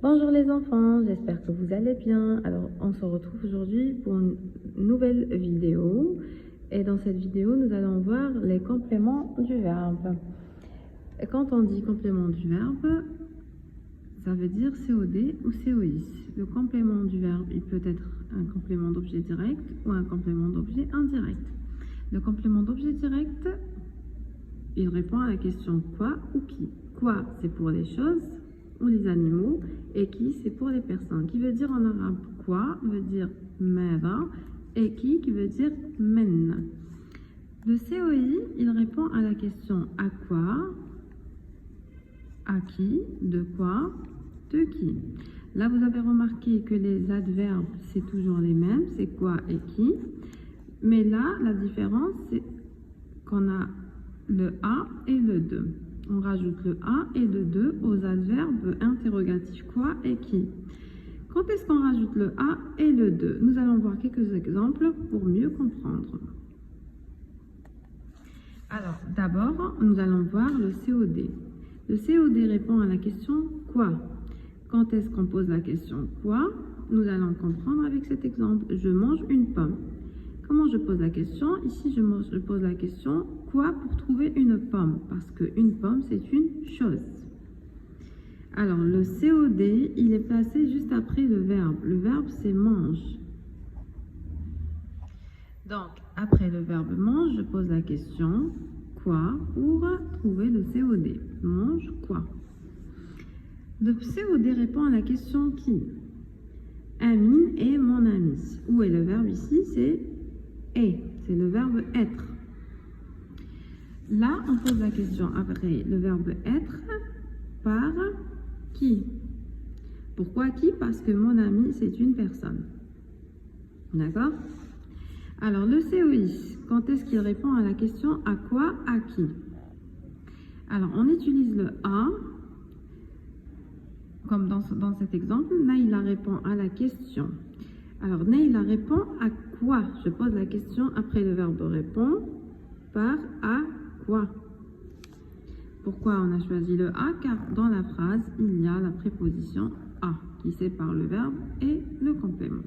Bonjour les enfants, j'espère que vous allez bien. Alors on se retrouve aujourd'hui pour une nouvelle vidéo et dans cette vidéo nous allons voir les compléments du verbe. Et quand on dit complément du verbe, ça veut dire COD ou COIS. Le complément du verbe, il peut être un complément d'objet direct ou un complément d'objet indirect. Le complément d'objet direct, il répond à la question quoi ou qui. Quoi, c'est pour les choses ou les animaux, et qui, c'est pour les personnes. Qui veut dire en arabe quoi, veut dire mada, et qui veut dire men. Le COI, il répond à la question à quoi, à qui, de quoi, de qui. Là, vous avez remarqué que les adverbes, c'est toujours les mêmes, c'est quoi et qui. Mais là, la différence, c'est qu'on a le A et le de. On rajoute le A et le de aux adverbes interrogatifs quoi et qui. Quand est-ce qu'on rajoute le A et le de? Nous allons voir quelques exemples pour mieux comprendre. Alors, d'abord, nous allons voir le COD. Le COD répond à la question quoi. Quand est-ce qu'on pose la question quoi? Nous allons comprendre avec cet exemple. Je mange une pomme. Comment je pose la question? Ici, je pose la question quoi pour trouver une pomme? Parce qu'une pomme, c'est une chose. Alors, le COD, il est placé juste après le verbe. Le verbe, c'est mange. Donc, après le verbe mange, je pose la question quoi pour trouver le COD. Mange quoi? Le COD répond à la question qui. Amine est mon ami. Où est le verbe ici? C'est est. C'est le verbe être. Là, on pose la question après le verbe être par qui. Pourquoi qui? Parce que mon ami, c'est une personne. D'accord? Alors, le COI, quand est-ce qu'il répond à la question à quoi, à qui? Alors, on utilise le A, comme dans cet exemple. Naïla répond à la question. Alors, Naïla répond à quoi? Je pose la question après le verbe répond par à quoi. Pourquoi on a choisi le A? Car dans la phrase, il y a la préposition à qui sépare le verbe et le complément.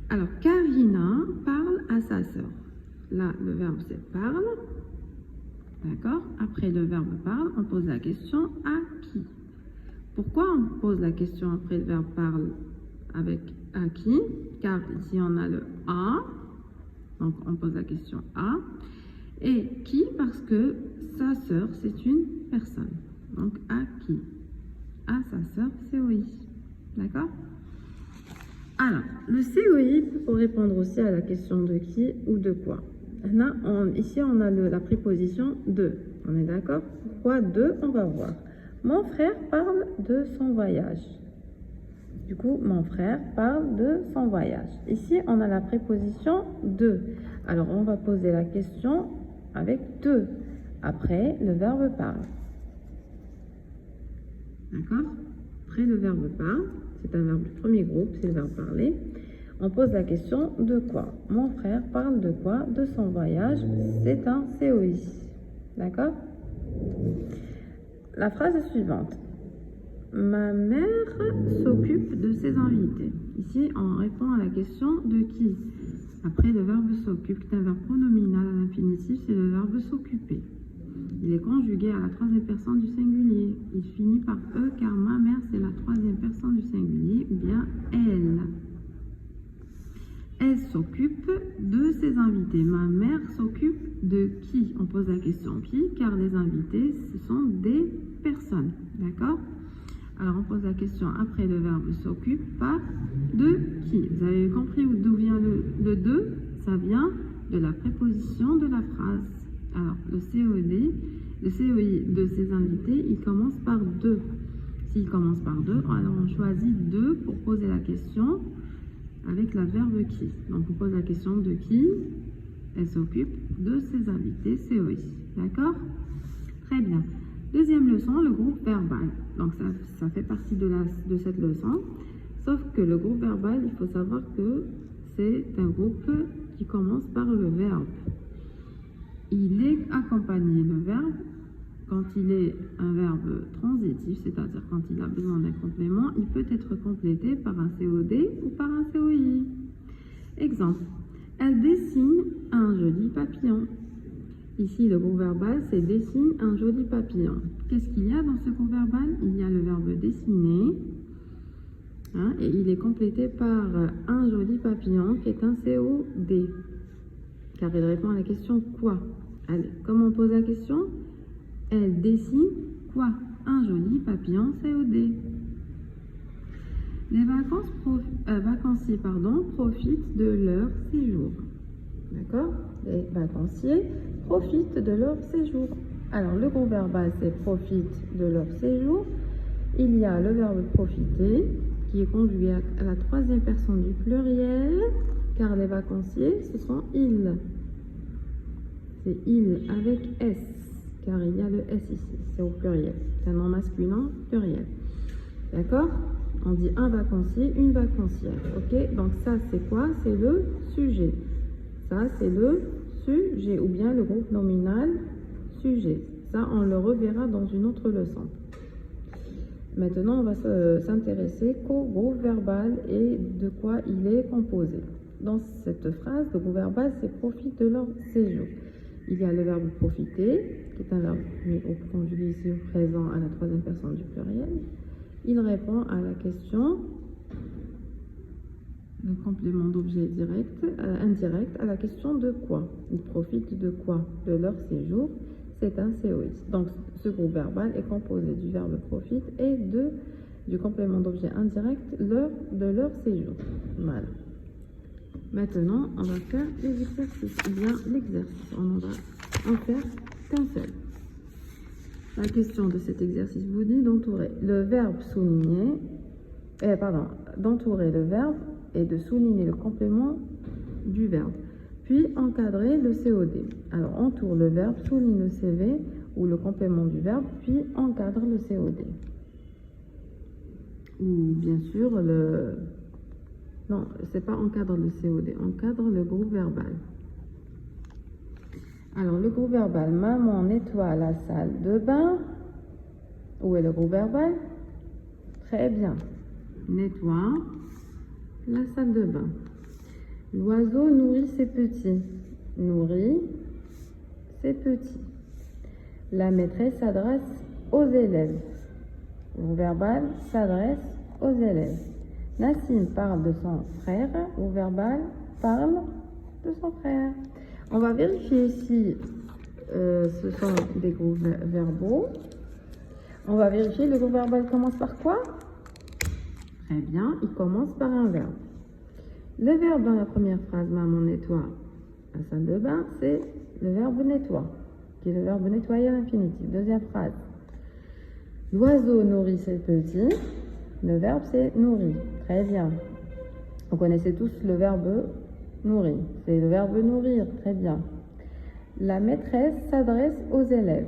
Alors, Karina parle à sa sœur. Là, le verbe c'est parle. D'accord? Après le verbe parle, on pose la question à qui? Pourquoi on pose la question après le verbe parle avec à qui? Car ici on a le à, donc on pose la question à. Et qui? Parce que sa sœur c'est une personne. Donc à qui? À sa sœur, COI. D'accord? Alors, le COI peut répondre aussi à la question de qui ou de quoi. Ici on a la préposition de. On est d'accord? Pourquoi de? On va voir. Mon frère parle de son voyage. Du coup, mon frère parle de son voyage. Ici, on a la préposition de. Alors, on va poser la question avec de. Après, le verbe parle. D'accord? Après le verbe parle, c'est un verbe du premier groupe, c'est le verbe parler. On pose la question de quoi? Mon frère parle de quoi? De son voyage. C'est un COI. D'accord? La phrase suivante. Ma mère s'occupe de ses invités. Ici, on répond à la question de qui. Après, le verbe s'occupe, qui est un verbe pronominal à l'infinitif, c'est le verbe s'occuper. Il est conjugué à la troisième personne du singulier. Il finit par E car ma mère, c'est la troisième personne du singulier, ou bien elle. Elle s'occupe de ses invités. Ma mère s'occupe de qui? On pose la question qui, car les invités, ce sont des personnes. D'accord? Alors, on pose la question après le verbe s'occupe par de qui? Vous avez compris d'où vient le de? Ça vient de la préposition de la phrase. Alors, le COI de ses invités, il commence par de. S'il commence par de, alors on choisit de pour poser la question avec la verbe qui. Donc, on pose la question de qui? Elle s'occupe de ses invités, COI. D'accord? Très bien. Deuxième leçon, le groupe verbal. Donc, ça fait partie de cette leçon. Sauf que le groupe verbal, il faut savoir que c'est un groupe qui commence par le verbe. Il est accompagné, le verbe quand il est un verbe transitif, c'est-à-dire quand il a besoin d'un complément, il peut être complété par un COD ou par un COI. Exemple, elle dessine un joli papillon. Ici, le groupe verbal, c'est dessine un joli papillon. Qu'est-ce qu'il y a dans ce groupe verbal? Il y a le verbe dessiner, hein, et il est complété par un joli papillon qui est un COD, car il répond à la question quoi? Allez, comment on pose la question? Elle dessine quoi? Un joli papillon COD. Les vacanciers profitent de leur séjour. D'accord? Les vacanciers profitent de leur séjour. Alors, le groupe verbal, c'est profite de leur séjour. Il y a le verbe profiter, qui est conjugué à la troisième personne du pluriel, car les vacanciers, ce sont ils. C'est ils avec S, car il y a le S ici, c'est au pluriel. C'est un nom masculin pluriel. D'accord? On dit un vacancier, une vacancière. Ok? Donc ça, c'est quoi? C'est le sujet. Ça, c'est le sujet, ou bien le groupe nominal sujet. Ça, on le reverra dans une autre leçon. Maintenant, on va s'intéresser qu'au groupe verbal et de quoi il est composé. Dans cette phrase, le groupe verbal, c'est profite de leur séjour. Il y a le verbe profiter, qui est un verbe conjugué ici au présent à la troisième personne du pluriel. Il répond à la question, le complément d'objet indirect, à la question de quoi? Il profite de quoi? De leur séjour. C'est un COI. Donc, ce groupe verbal est composé du verbe profite et du complément d'objet indirect de leur séjour. Voilà. Maintenant, on va faire les exercices. Ou bien l'exercice. On en va en faire qu'un seul. La question de cet exercice vous dit d'entourer le verbe souligner, d'entourer le verbe et de souligner le complément du verbe. Puis encadrer le COD. Alors, entoure le verbe, souligne le CV ou le complément du verbe, puis encadre le COD. Ou bien sûr, non, c'est pas encadre le COD, encadre le groupe verbal. Alors, le groupe verbal, maman nettoie la salle de bain. Où est le groupe verbal? Très bien. Nettoie la salle de bain. L'oiseau nourrit ses petits. Nourrit ses petits. La maîtresse s'adresse aux élèves. Le verbal s'adresse aux élèves. Nassim parle de son frère. Le verbal parle de son frère. On va vérifier si ce sont des groupes verbaux. On va vérifier, le groupe verbal commence par quoi? Très bien, il commence par un verbe. Le verbe dans la première phrase, maman nettoie la salle de bain, c'est le verbe nettoie, qui est le verbe nettoyer à l'infinitif. Deuxième phrase, l'oiseau nourrit ses petits, le verbe c'est nourrit. Très bien. Vous connaissez tous le verbe nourrir, c'est le verbe nourrir. Très bien. La maîtresse s'adresse aux élèves.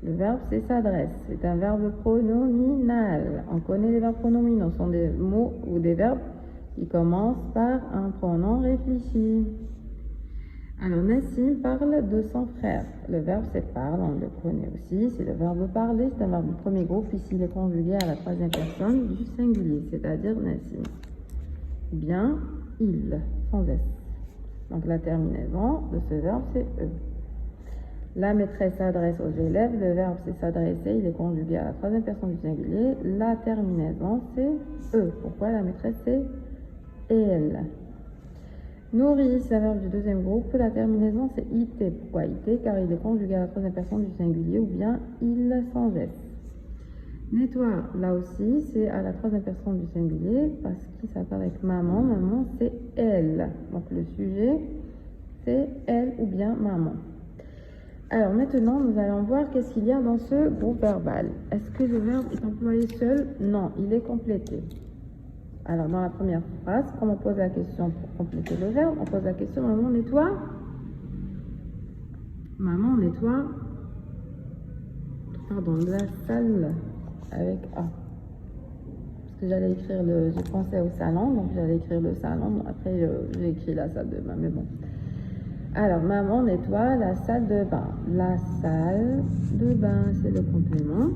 Le verbe c'est s'adresse, c'est un verbe pronominal. On connaît les verbes pronominaux, ce sont des mots ou des verbes qui commencent par un pronom réfléchi. Alors, Nassim parle de son frère. Le verbe c'est parle, on le connaît aussi. C'est le verbe parler, c'est un verbe du premier groupe. Ici, il est conjugué à la troisième personne du singulier, c'est-à-dire Nassim. Ou bien, il, sans S. Donc, la terminaison de ce verbe c'est E. La maîtresse s'adresse aux élèves. Le verbe c'est s'adresser, il est conjugué à la troisième personne du singulier. La terminaison c'est E. Pourquoi la maîtresse c'est elle? Nourrit, c'est un verbe du deuxième groupe. La terminaison c'est IT. Pourquoi IT? Car il est conjugué à la troisième personne du singulier, ou bien il sans S. Nettoie, là aussi c'est à la troisième personne du singulier parce qu'il s'appelle avec maman. Maman c'est elle. Donc le sujet c'est elle ou bien maman. Alors maintenant, nous allons voir qu'est-ce qu'il y a dans ce groupe verbal. Est-ce que le verbe est employé seul? Non, il est complété. Alors dans la première phrase, comme on pose la question pour compléter le verbe, on pose la question maman nettoie. Maman nettoie. Pardon, la salle avec A. Parce que j'allais écrire j'ai pensé au salon, donc j'allais écrire le salon. Après, j'ai écrit la salle de bain, mais bon. Alors, maman nettoie la salle de bain. La salle de bain, c'est le complément.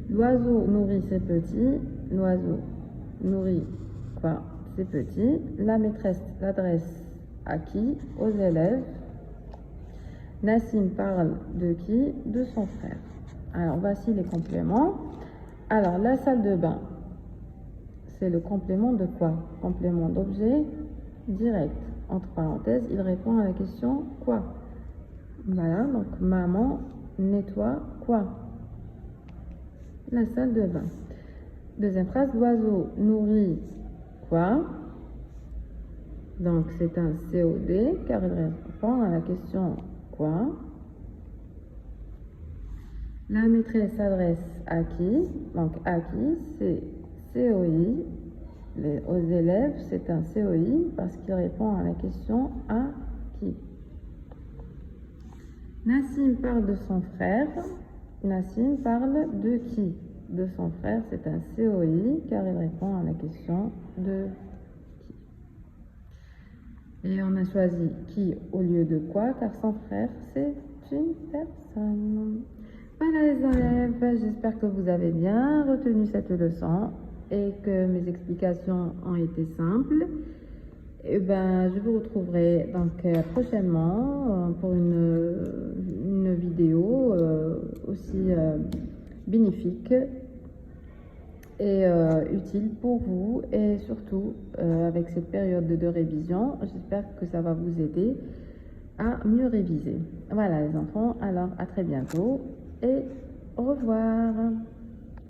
L'oiseau nourrit ses petits. L'oiseau nourrit quoi? Ses petits. La maîtresse l'adresse à qui? Aux élèves. Nassim parle de qui? De son frère. Alors, voici les compléments. Alors, la salle de bain, c'est le complément de quoi? Complément d'objet direct. Entre parenthèses, il répond à la question quoi? Voilà, donc maman nettoie quoi? La salle de bain. Deuxième phrase, l'oiseau nourrit quoi? Donc c'est un COD car il répond à la question quoi? La maîtresse s'adresse à qui? Donc à qui? C'est COI. Aux élèves, c'est un COI parce qu'il répond à la question à qui? Nassim parle de son frère. Nassim parle de qui? De son frère, c'est un COI car il répond à la question de qui. Et on a choisi qui au lieu de quoi car son frère, c'est une personne. Voilà les élèves, j'espère que vous avez bien retenu cette leçon et que mes explications ont été simples. Et ben, je vous retrouverai donc prochainement pour une vidéo aussi bénéfique et utile pour vous et surtout avec cette période de révision, j'espère que ça va vous aider à mieux réviser. Voilà les enfants, alors à très bientôt et au revoir.